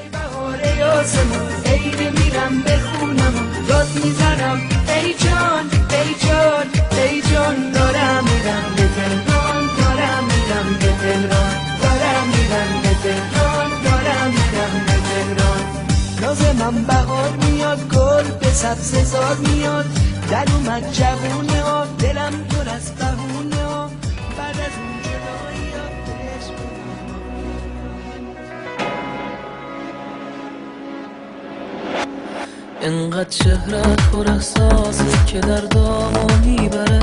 ای بهار آسمون عید میرم به خونمون داد میزنم ای جان ای جان ای جان دارم میرم به تهران دارم میرم به تهران دارم میرم به تهران دارم میرم به تهران ناز من بهار میاد گل به سبززار میاد در اومد جوونه ها دلم پر از بهونه ها بعد از اون جدایی ها انقدر چهرت پر احساسه که در دامو میبره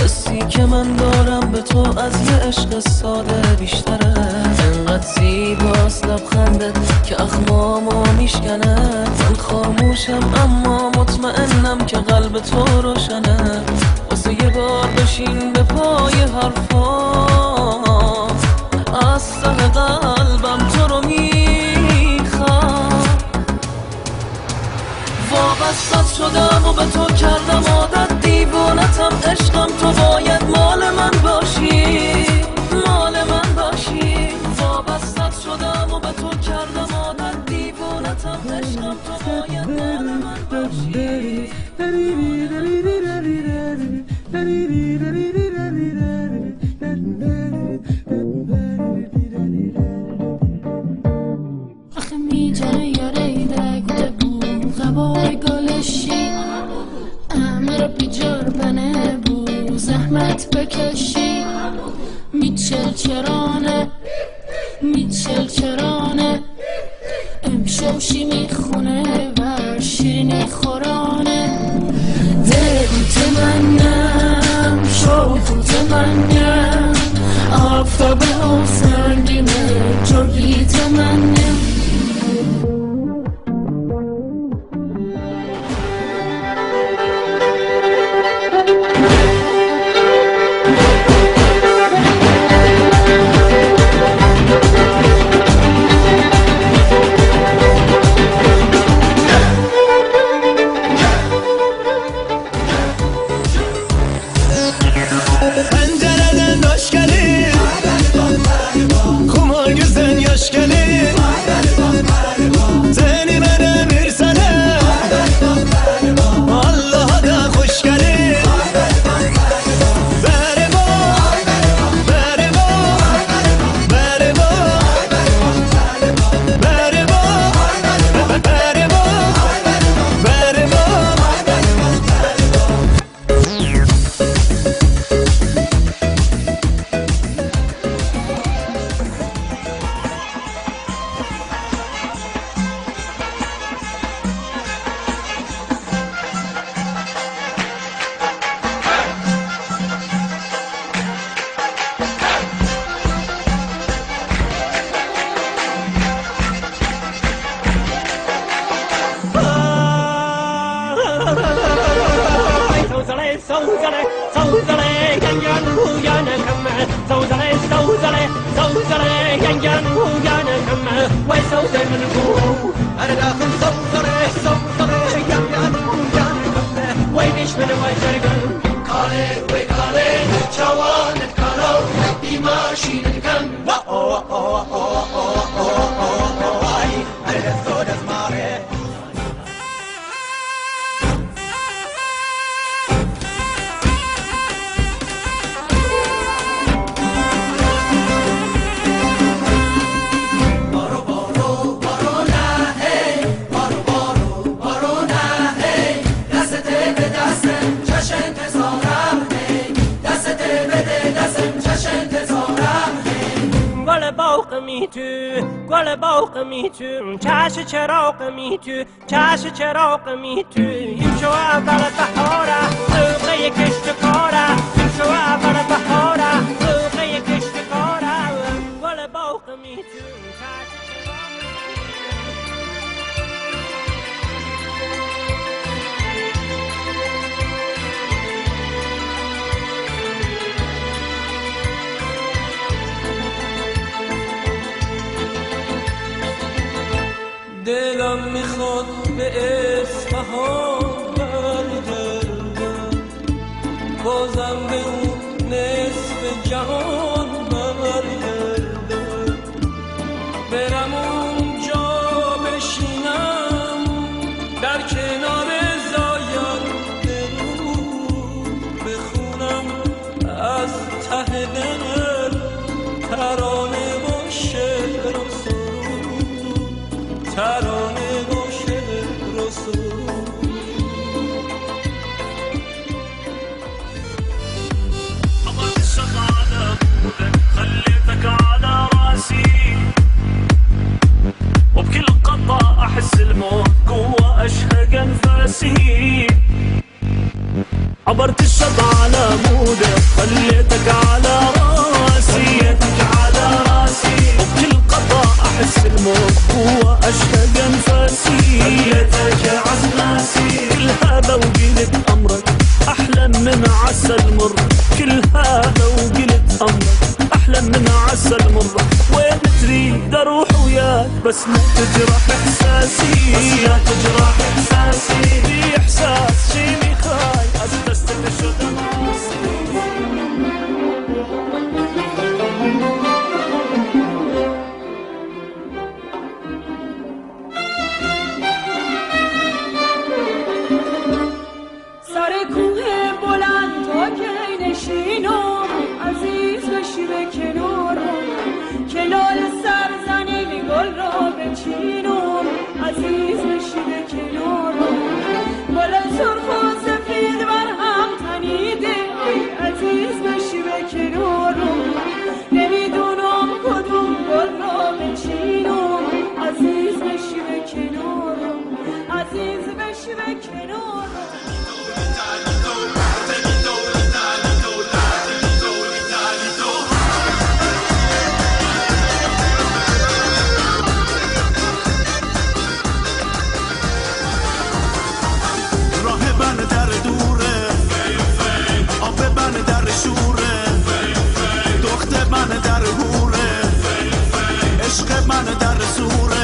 حسی که من دارم به تو از یه عشق ساده بیشتره انقدر زیباست لبخندت که اخمامو میشکنه من خاموشم اما مطمئنم که قلب تو روشنه واسه یه بار بشین به پای حرفا از ته قلبم تو رو میخوام وابستت شدم و به تو کردم عادت دیوانتم عشقم تو باید مال من باشی مال من باشی وابستت شدم و به تو کردم عادت دیوانتم عشقم تو باید مال من باشی آخه میجره یاره ایده گوده بود غبای گلشی امر بیجار بنه بود زحمت بکشی میچل چرانه امشوشی میخونه و شیرینی خورانه دلت منم شوخت منم آفتاب و سنگینه جوگیت منم چش چراغ می تو این شو اول بهاره سوقه کشتکاره این شو اول بهاره سوقه کشتکاره گل باغ می تو دلم میخواد به اصفهان برگردم بازم به اون نصف جهان برگردم برم اونجا دل ترانه و شعر و سرود ترانه و شعر و سرود عمرت الشط على مودك خليتك على راسي وبكل قطعة أحس الموت جوا أشهق أنفاسي عبرت الشط على مودك خليتك على راسي وبكل قطعة أحس الموت جوا أشهق أنفاسي خليتك عزماسي كل هذا وقلت أمرك أحلى من عسل مر كل هذا وقلت أمرك أحلى من عسل مر وين تريد أروح وياك بس ما تجرح إحساسي في إحساس شيني خاي أستسلم الشدة سر کوه بلند تا که نشینم عزیز بشی به کنارم که لال سرزنین گل را بچینم عزیز بشی به کنارم گل سرخ و سفید بر هم تنیده عزیز بشی به کنارم نمیدونم کدوم گل را بچینم عزیز بشی به کنارم عزیز بشی به کنارم عشق من در زوره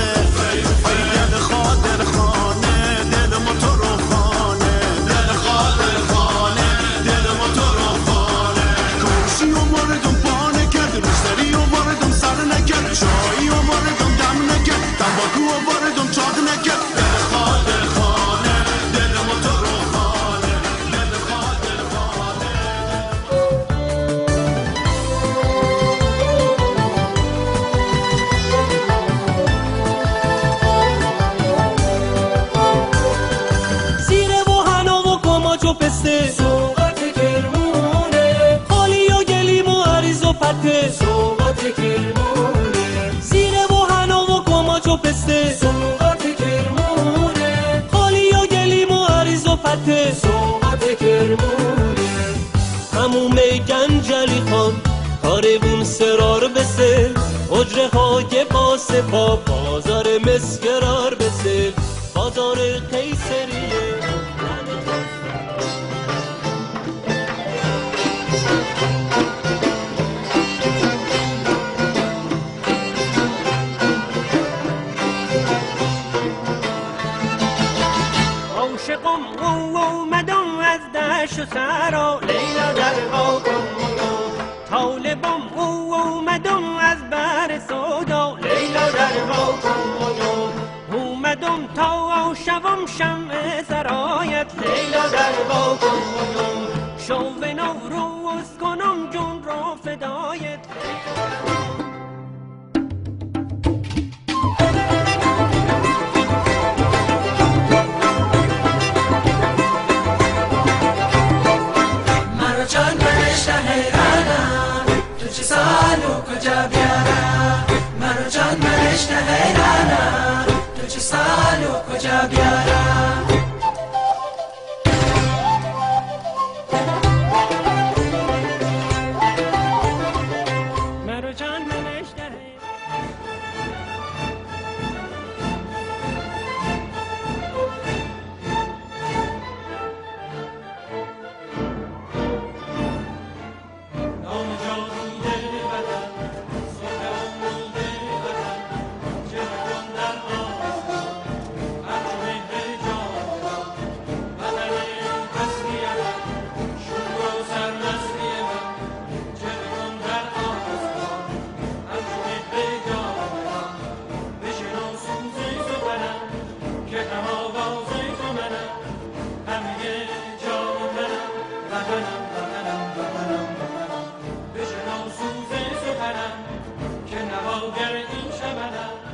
ای دل خاطر خانه دل موتور و خانه دل خاطر خانه دل موتور و خانه کوشی و مردم پانه کرد روزداری و مردم سر نکرد شایی و مردم دم نکرد تنباکو و مردم چاق نکرد دل خاطر خانه دل موتور و خانه دل خاطر خانه سوقت کرمونه خالی و گلیم و عریض و پته سوقت کرمونه زیر بوهنا و کماچ و پسته سوقت کرمونه خالی و گلیم و عریض و پته سوقت کرمونه هموم گنجلی خان کاربون سرار بسه حجره های باسه پا بازار مسگرار بسه بازار قیصریه عاشقم اومدم از دشت و سرا لیلا در باغم طالبم اومدم از بر سودا لیلا در باغم اومدم تا شوم شمع سرایت لیلا در باغم شو به نوروز کنم جون را فدایت مرجان بهشت حیرانم تو چه سالو کجا بیارم مرجان بهشت حیرانم تو چه سالو کجا بیارم مرجان بهشت جاگر این شبنم